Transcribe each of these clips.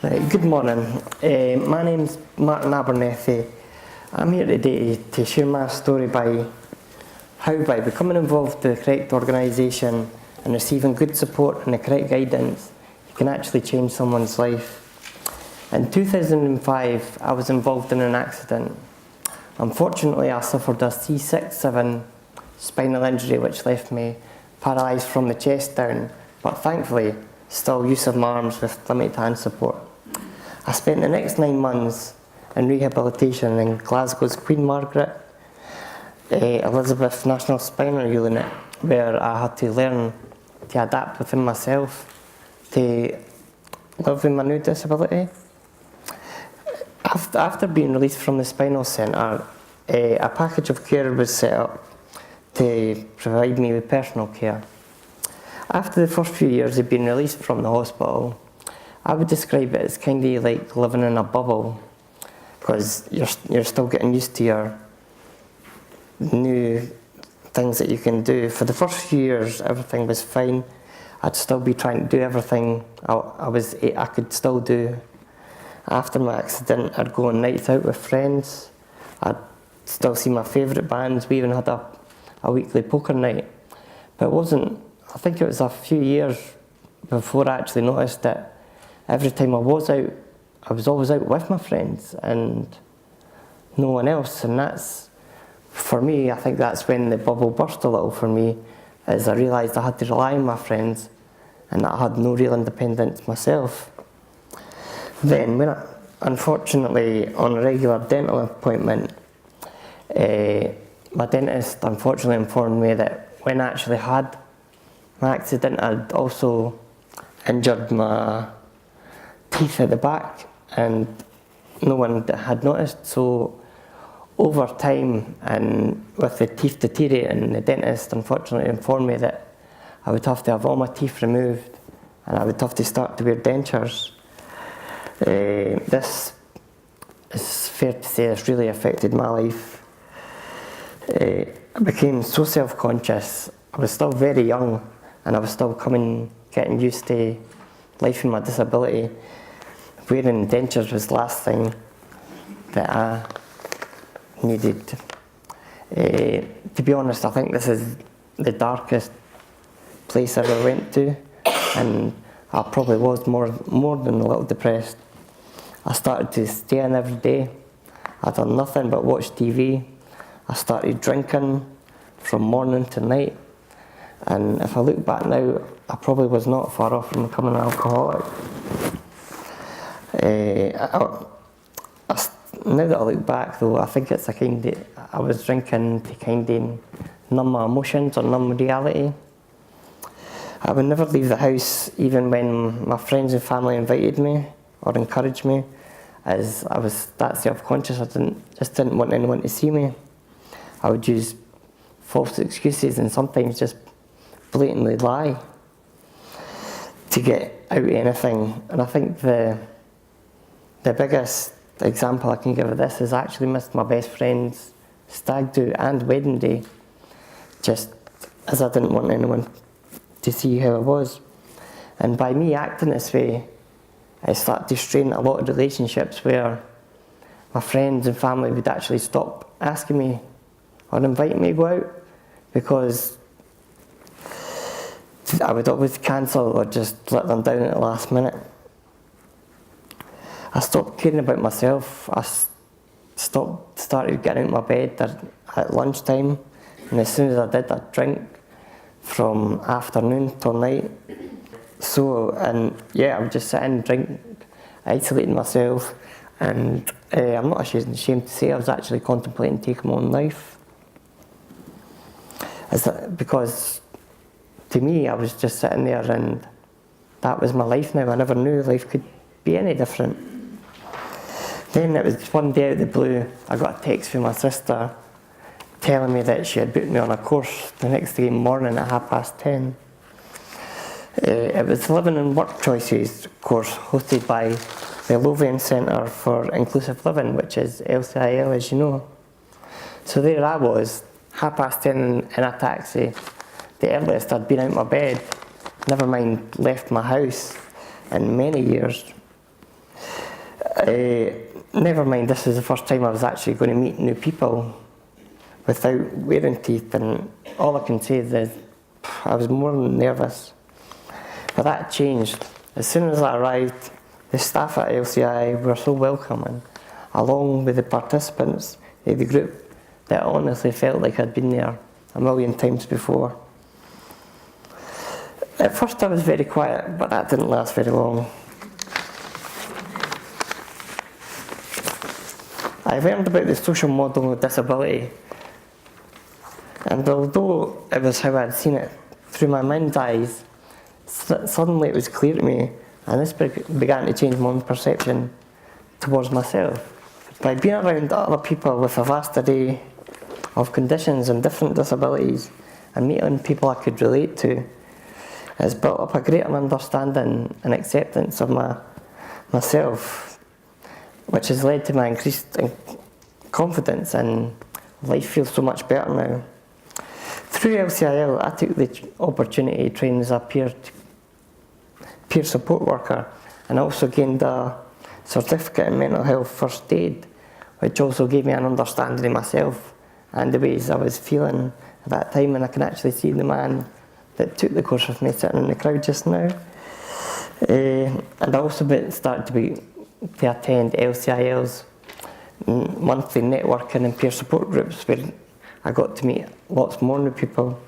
Good morning. My name's Martin Abernethy. I'm here today to share my story by how by becoming involved with the correct organisation and receiving good support and the correct guidance, you can actually change someone's life. In 2005, I was involved in an accident. Unfortunately, I suffered a C6-7 spinal injury which left me paralysed from the chest down, but thankfully still use of my arms with limited hand support. I spent the next 9 months in rehabilitation in Glasgow's Queen Margaret Elizabeth National Spinal Unit, where I had to learn to adapt within myself to live with my new disability. After being released from the spinal centre, a package of care was set up to provide me with personal care. After the first few years of being released from the hospital, I would describe it as kind of like living in a bubble, because you're still getting used to your new things that you can do. For the first few years, everything was fine. I'd still be trying to do everything I could still do. After my accident, I'd go on nights out with friends. I'd still see my favourite bands. We even had a weekly poker night. But I think it was a few years before I actually noticed that every time I was out, I was always out with my friends and no one else. And that's, for me, I think that's when the bubble burst a little for me, as I realised I had to rely on my friends and that I had no real independence myself. Then, unfortunately, on a regular dental appointment, my dentist unfortunately informed me that when I actually had my accident, I'd also injured my teeth at the back, and no one had noticed. So over time, and with the teeth deteriorating, the dentist unfortunately informed me that I would have to have all my teeth removed and I would have to start to wear dentures. This is fair to say has really affected my life. I became so self-conscious. I was still very young and I was still getting used to life with my disability. Wearing dentures was the last thing that I needed. To be honest, I think this is the darkest place I ever went to, and I probably was more than a little depressed. I started to stay in every day. I done nothing but watch TV. I started drinking from morning to night, and if I look back now, I probably was not far off from becoming an alcoholic. Now that I look back though, I think it's I was drinking to kind of numb my emotions or numb reality. I would never leave the house even when my friends and family invited me or encouraged me, as I was that self-conscious. I just didn't want anyone to see me. I would use false excuses and sometimes just blatantly lie to get out of anything. And I think the biggest example I can give of this is I actually missed my best friend's stag do and wedding day, just as I didn't want anyone to see how I was. And by me acting this way, I started to strain a lot of relationships where my friends and family would actually stop asking me or inviting me to go out, because I would always cancel or just let them down at the last minute. I stopped caring about myself. I started getting out of my bed at lunchtime, and as soon as I did, I'd drink from afternoon till night. I would just sit and drink, isolating myself, and I'm not ashamed to say I was actually contemplating taking my own life. Because to me, I was just sitting there and that was my life now. I never knew life could be any different. Then it was one day out of the blue, I got a text from my sister telling me that she had booked me on a course the next day morning at 10:30. It was the Living and Work Choices course hosted by the Lothian Centre for Inclusive Living, which is LCiL, as you know. So there I was, 10:30 in a taxi, the earliest I'd been out of my bed, never mind left my house in many years. Never mind, this is the first time I was actually going to meet new people without wearing teeth, and all I can say is that I was more than nervous. But that changed. As soon as I arrived, the staff at LCI were so welcoming, along with the participants in the group, that I honestly felt like I'd been there a million times before. At first I was very quiet, but that didn't last very long. I learned about the social model of disability, and although it was how I'd seen it through my mind's eyes, suddenly it was clear to me, and this began to change my own perception towards myself. By being around other people with a vast array of conditions and different disabilities, and meeting people I could relate to, it's built up a greater understanding and acceptance of myself, which has led to my increased confidence, and life feels so much better now. Through LCiL, I took the opportunity to train as a peer support worker, and also gained a certificate in mental health first aid, which also gave me an understanding of myself and the ways I was feeling at that time. And I can actually see the man that took the course with me sitting in the crowd just now. And I also started to attend LCiL's monthly networking and peer support groups, where I got to meet lots more new people.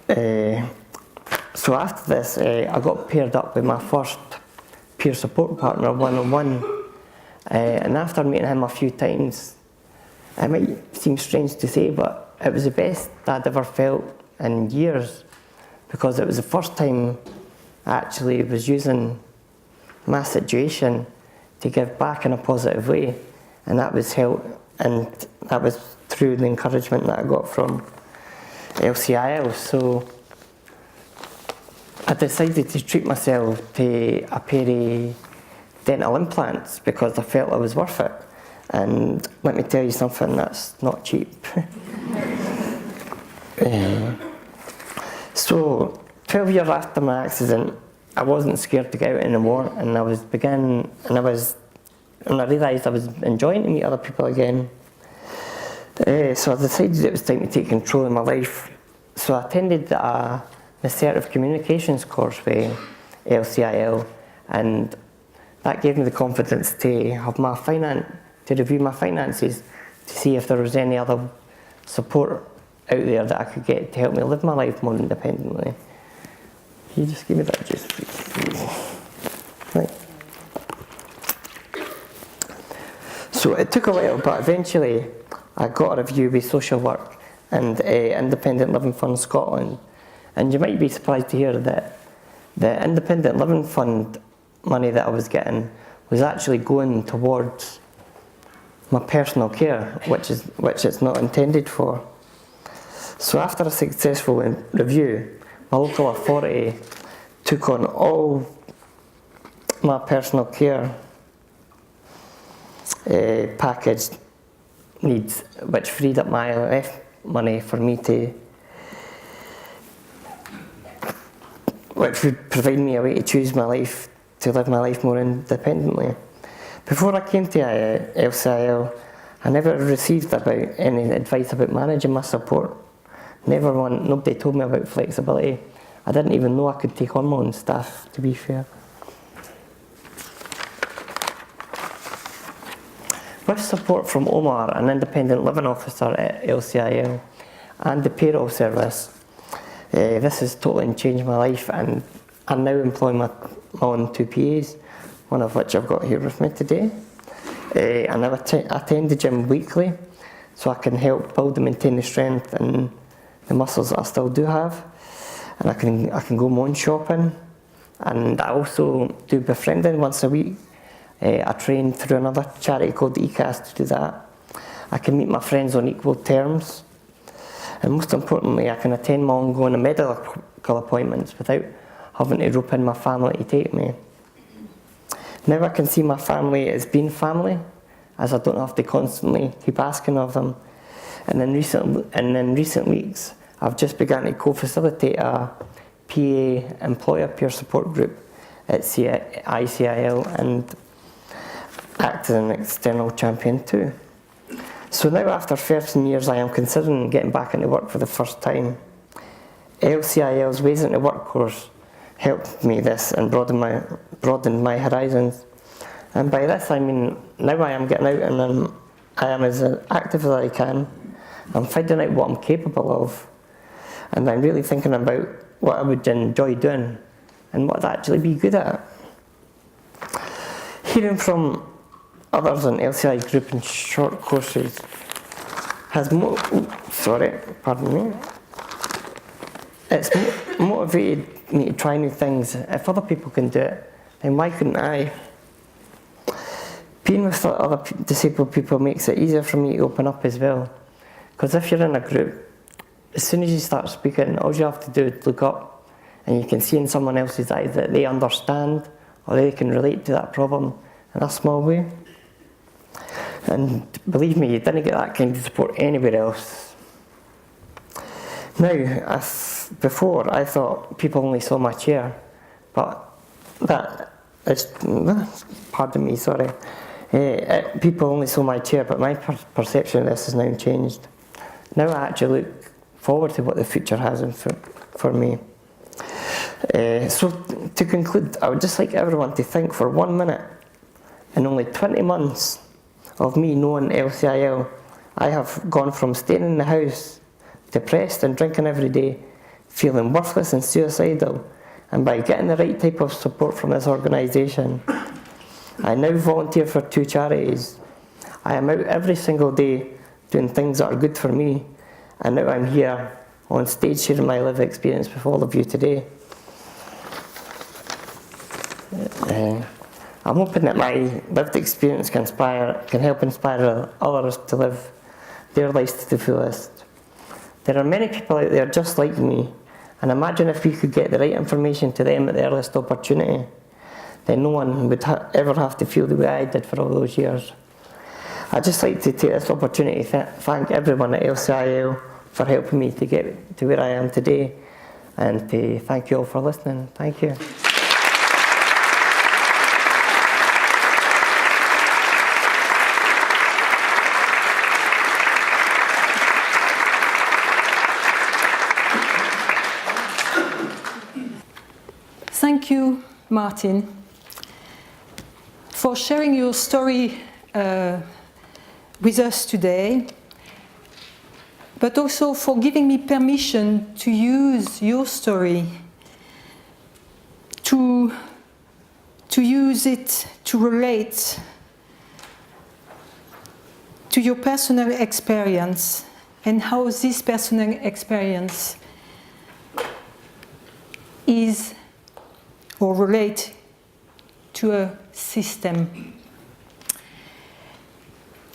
So after this, I got paired up with my first peer support partner one-on-one, and after meeting him a few times, it might seem strange to say, but it was the best I'd ever felt in years, because it was the first time I actually was using my situation to give back in a positive way, and that was through the encouragement that I got from LCiL. So I decided to treat myself to a pair of dental implants because I felt I was worth it. And let me tell you something, that's not cheap. So 12 years after my accident, I wasn't scared to get out anymore, and I realised I was enjoying to meet other people again. So I decided it was time to take control of my life. So I attended an assertive communications course with LCiL, and that gave me the confidence to have to review my finances, to see if there was any other support out there that I could get to help me live my life more independently. Can you just give me that juice, please? Right. So it took a while, but eventually I got a review with Social Work and Independent Living Fund Scotland. And you might be surprised to hear that the Independent Living Fund money that I was getting was actually going towards my personal care, which it's not intended for. So after a successful review, my local authority took on all my personal care package needs, which freed up my ILF money for me which would provide me a way to choose my life, to live my life more independently. Before I came to LCiL, I never received any advice about managing my support. Nobody told me about flexibility. I didn't even know I could take on my own staff, to be fair. With support from Omar, an independent living officer at LCiL, and the payroll service, this has totally changed my life, and I now employ my own 2 PAs, one of which I've got here with me today. And I attend the gym weekly, so I can help build and maintain the strength and the muscles that I still do have. And I can go my own shopping, and I also do befriending once a week. I train through another charity called ECAS to do that. I can meet my friends on equal terms, and most importantly, I can attend my ongoing medical appointments without having to rope in my family to take me. Now I can see my family as being family, as I don't have to constantly keep asking of them. And in recent weeks, I've just begun to co-facilitate a PA employer peer support group at ICIL, and act as an external champion too. So now after 13 years I am considering getting back into work for the first time. LCiL's Ways Into Work course helped me this and broadened my horizons. And by this I mean now I am getting out and I am as active as I can. I'm finding out what I'm capable of, and I'm really thinking about what I would enjoy doing and what I'd actually be good at. Hearing from others in LCI group and short courses has it's motivated me to try new things. If other people can do it, then why couldn't I? Being with other disabled people makes it easier for me to open up as well. Because if you're in a group, as soon as you start speaking, all you have to do is look up and you can see in someone else's eyes that they understand or they can relate to that problem in a small way. And believe me, you didn't get that kind of support anywhere else. Now, before I thought people only saw my chair, but that is, pardon me, sorry. People only saw my chair, but my perception of this has now changed. Now I actually look forward to what the future has for me. So to conclude, I would just like everyone to think for 1 minute. In only 20 months of me knowing LCiL, I have gone from staying in the house, depressed and drinking every day, feeling worthless and suicidal, and by getting the right type of support from this organisation, I now volunteer for 2 charities. I am out every single day doing things that are good for me, and now I'm here on stage sharing my lived experience with all of you today. I'm hoping that my lived experience can help inspire others to live their lives to the fullest. There are many people out there just like me, and imagine if we could get the right information to them at the earliest opportunity, then no one would ever have to feel the way I did for all those years. I'd just like to take this opportunity to thank everyone at LCiL for helping me to get to where I am today, and to thank you all for listening. Thank you. Thank you, Martin, for sharing your story with us today, but also for giving me permission to use your story, to use it to relate to your personal experience and how this personal experience is or relate to a system.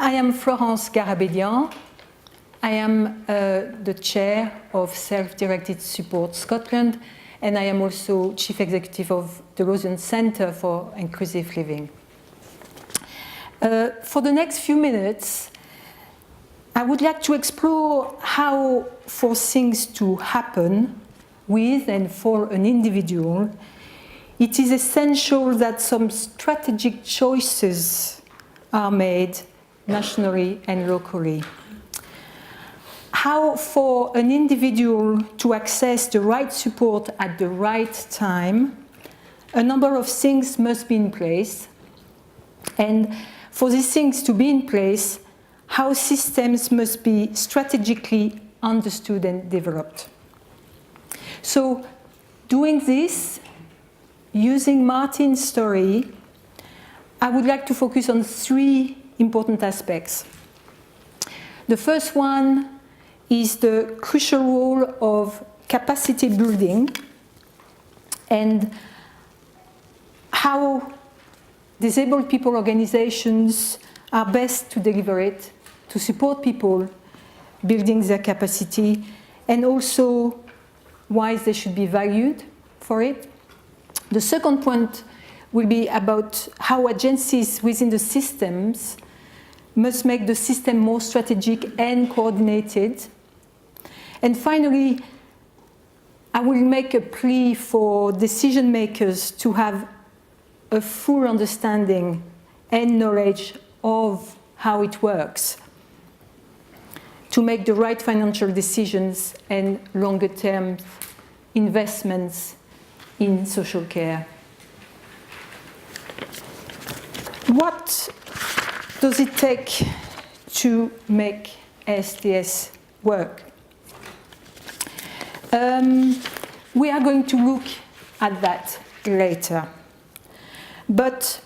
I am Florence Garabedian. I am the chair of Self-Directed Support Scotland, and I am also chief executive of the Lothian Centre for Inclusive Living. For the next few minutes, I would like to explore how, for things to happen with and for an individual, it is essential that some strategic choices are made nationally and locally. How for an individual to access the right support at the right time, a number of things must be in place. And for these things to be in place, how systems must be strategically understood and developed. So doing this, using Martin's story, I would like to focus on 3 important aspects. The first one is the crucial role of capacity building and how disabled people organizations are best to deliver it, to support people building their capacity, and also why they should be valued for it. The second point will be about how agencies within the systems must make the system more strategic and coordinated. And finally, I will make a plea for decision makers to have a full understanding and knowledge of how it works to make the right financial decisions and longer-term investments in social care. What does it take to make SDS work? We are going to look at that later. But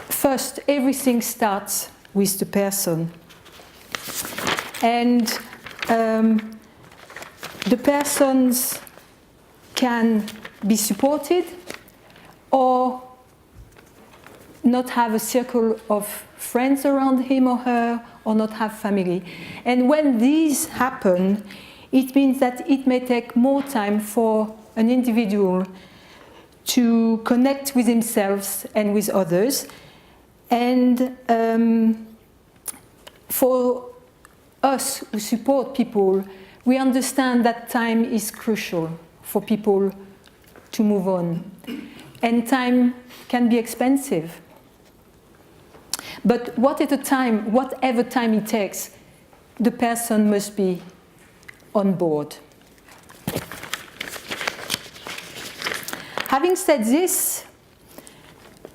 first, everything starts with the person. And the persons can be supported or not have a circle of friends around him or her, or not have family. And when these happen, it means that it may take more time for an individual to connect with himself and with others. And for us who support people, we understand that time is crucial for people to move on. And time can be expensive. But whatever time it takes, the person must be on board. Having said this,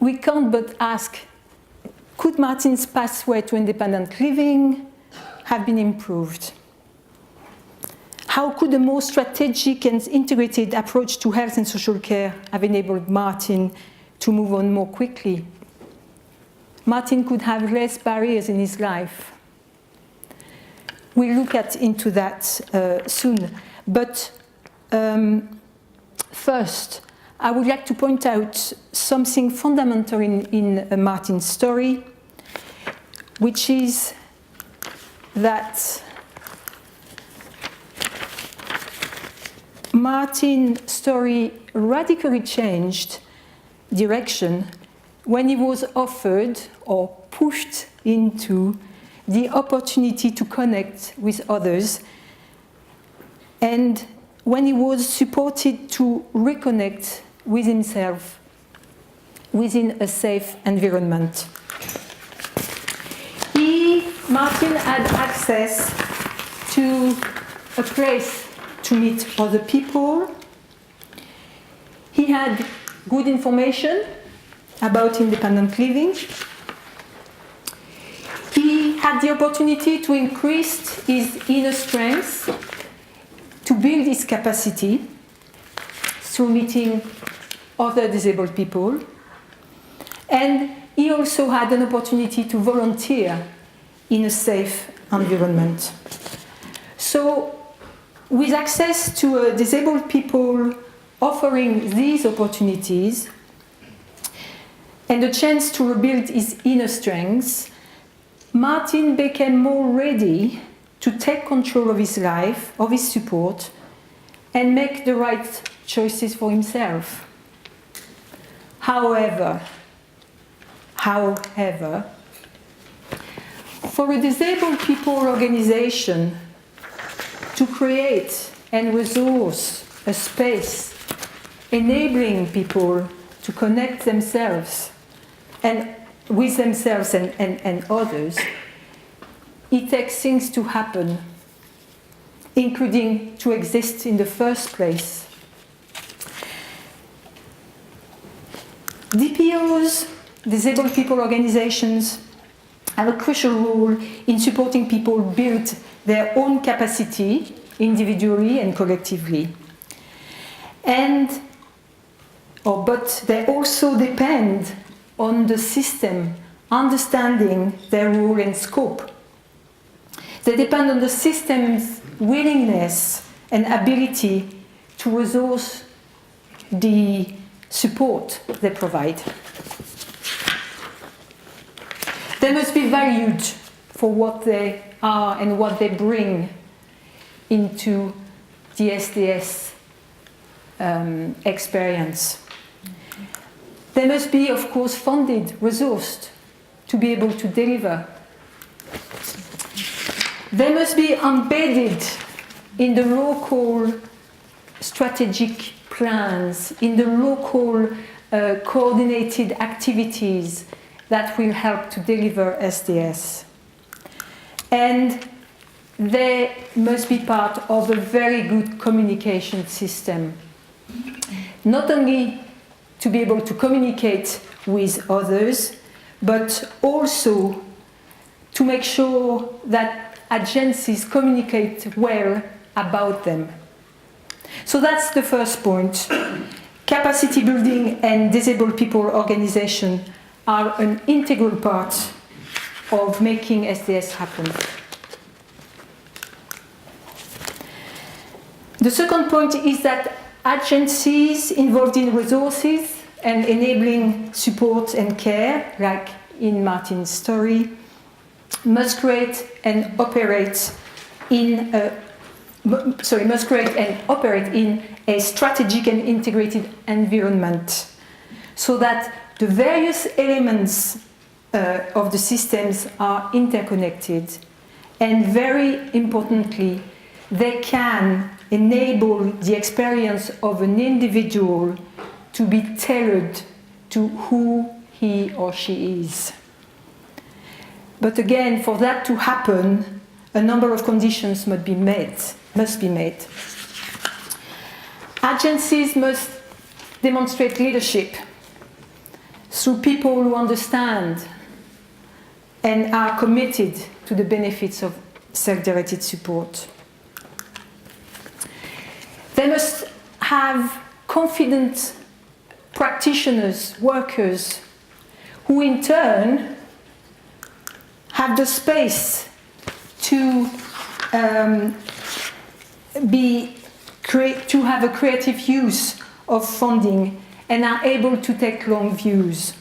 we can't but ask, could Martin's pathway to independent living have been improved? How could a more strategic and integrated approach to health and social care have enabled Martin to move on more quickly? Martin could have less barriers in his life. We'll look into that soon. But first, I would like to point out something fundamental in Martin's story, which is that Martin's story radically changed direction when he was offered or pushed into the opportunity to connect with others, and when he was supported to reconnect with himself within a safe environment. Martin had access to a place to meet other people. He had good information about independent living. He had the opportunity to increase his inner strength, to build his capacity through meeting other disabled people. And he also had an opportunity to volunteer in a safe environment. So, with access to disabled people offering these opportunities and the chance to rebuild his inner strengths, Martin became more ready to take control of his life, of his support, and make the right choices for himself. However, for a disabled people organization to create and resource a space enabling people to connect themselves and with themselves and others, it takes things to happen, including to exist in the first place. DPOs, disabled people organizations, have a crucial role in supporting people build their own capacity individually and collectively. But they also depend on the system understanding their role and scope. They depend on the system's willingness and ability to resource the support they provide. They must be valued for what they are and what they bring into the SDS experience. They must be, of course, funded, resourced to be able to deliver. They must be embedded in the local strategic plans, in the local coordinated activities that will help to deliver SDS. And they must be part of a very good communication system. Not only to be able to communicate with others, but also to make sure that agencies communicate well about them. So that's the first point. Capacity building and disabled people organization are an integral part of making SDS happen. The second point is that agencies involved in resources and enabling support and care, like in Martin's story, must create and operate in a strategic and integrated environment, so that the various elements of the systems are interconnected, and very importantly, they can enable the experience of an individual to be tailored to who he or she is. But again, for that to happen, a number of conditions must be met. Agencies must demonstrate leadership through people who understand and are committed to the benefits of self-directed support. They must have confident practitioners, workers, who in turn have the space to have a creative use of funding and are able to take long views.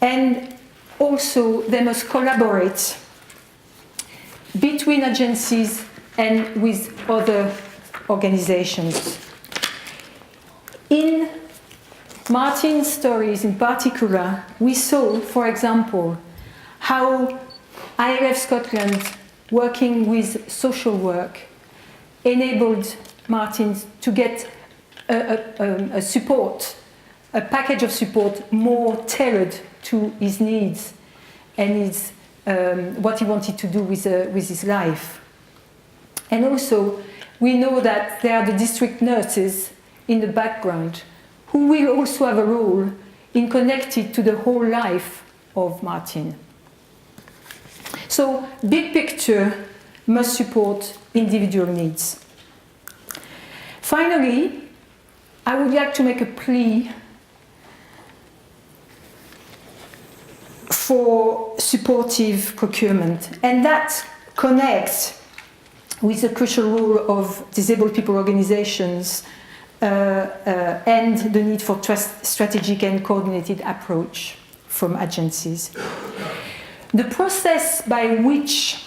And also they must collaborate between agencies and with other organizations. In Martin's stories in particular, we saw, for example, how ILF Scotland, working with social work, enabled Martin to get a package of support more tailored to his needs and what he wanted to do with his life. And also, we know that there are the district nurses in the background who will also have a role in connecting to the whole life of Martin. So, big picture must support individual needs. Finally, I would like to make a plea for supportive procurement, and that connects with the crucial role of disabled people organizations and the need for strategic and coordinated approach from agencies. The process by which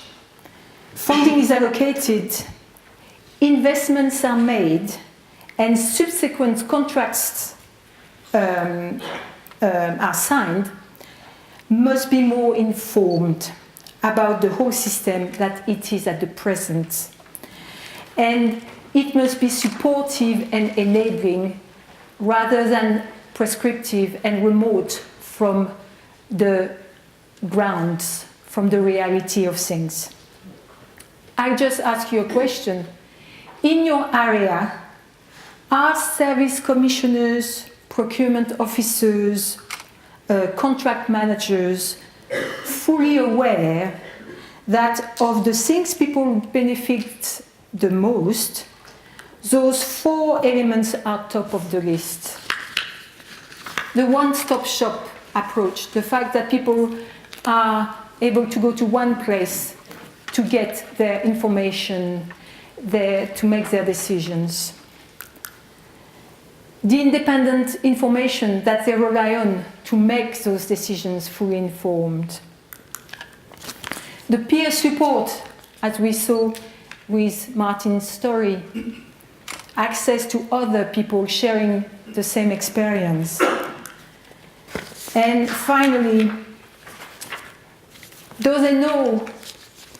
funding is allocated, investments are made, and subsequent contracts are signed must be more informed about the whole system that it is at the present. And it must be supportive and enabling rather than prescriptive and remote from the grounds, from the reality of things. I just ask you a question. In your area, are service commissioners, procurement officers, contract managers fully aware that of the things people benefit the most, those 4 elements are top of the list? The one-stop shop approach, the fact that people are able to go to one place to get their information, to make their decisions. The independent information that they rely on to make those decisions fully informed. The peer support, as we saw with Martin's story, access to other people sharing the same experience. And finally, do they know,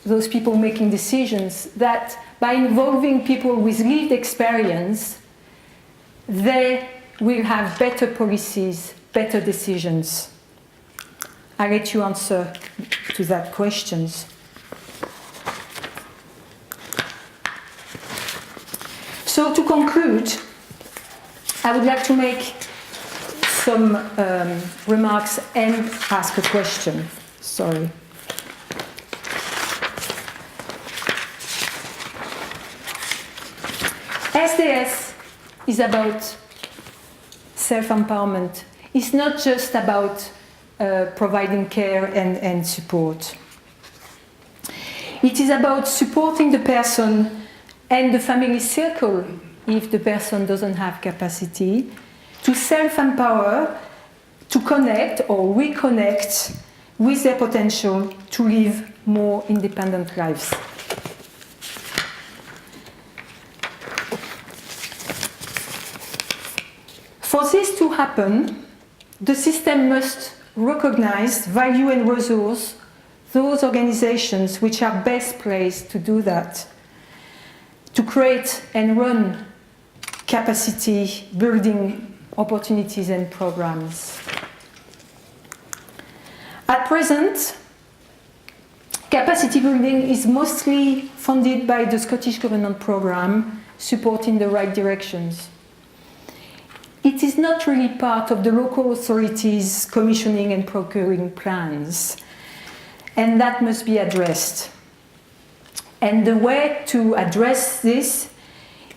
those people making decisions, that by involving people with lived experience, they will have better policies, better decisions. I'll let you answer to that questions. So to conclude, I would like to make some remarks and ask a question. Sorry. SDS is about self-empowerment. It's not just about providing care and support. It is about supporting the person and the family circle if the person doesn't have capacity to self-empower, to connect or reconnect with their potential to live more independent lives. For this to happen, the system must recognize, value and resource those organizations which are best placed to do that, to create and run capacity building opportunities and programs. At present, capacity building is mostly funded by the Scottish Government programme supporting the right directions. It is not really part of the local authorities' commissioning and procuring plans, and that must be addressed. And the way to address this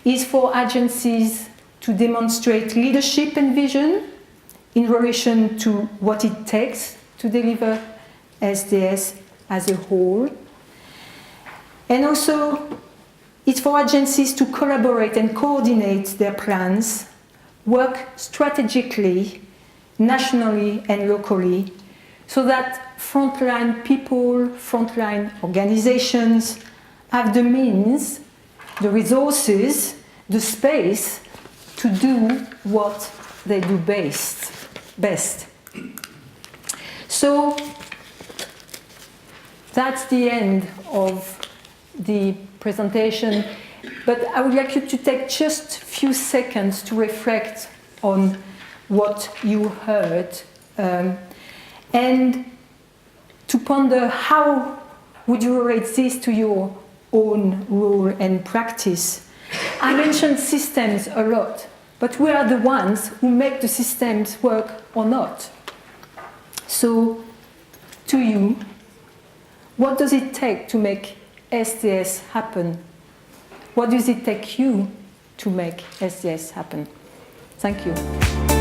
is for agencies to demonstrate leadership and vision in relation to what it takes to deliver SDS as a whole. And also, it's for agencies to collaborate and coordinate their plans, work strategically, nationally and locally, so that frontline people, frontline organizations have the means, the resources, the space to do what they do best. So that's the end of the presentation, but I would like you to take just a few seconds to reflect on what you heard and to ponder how would you relate this to your own role and practice. I mentioned systems a lot, but we are the ones who make the systems work or not. So, to you, what does it take to make SDS happen? What does it take you to make SDS happen? Thank you.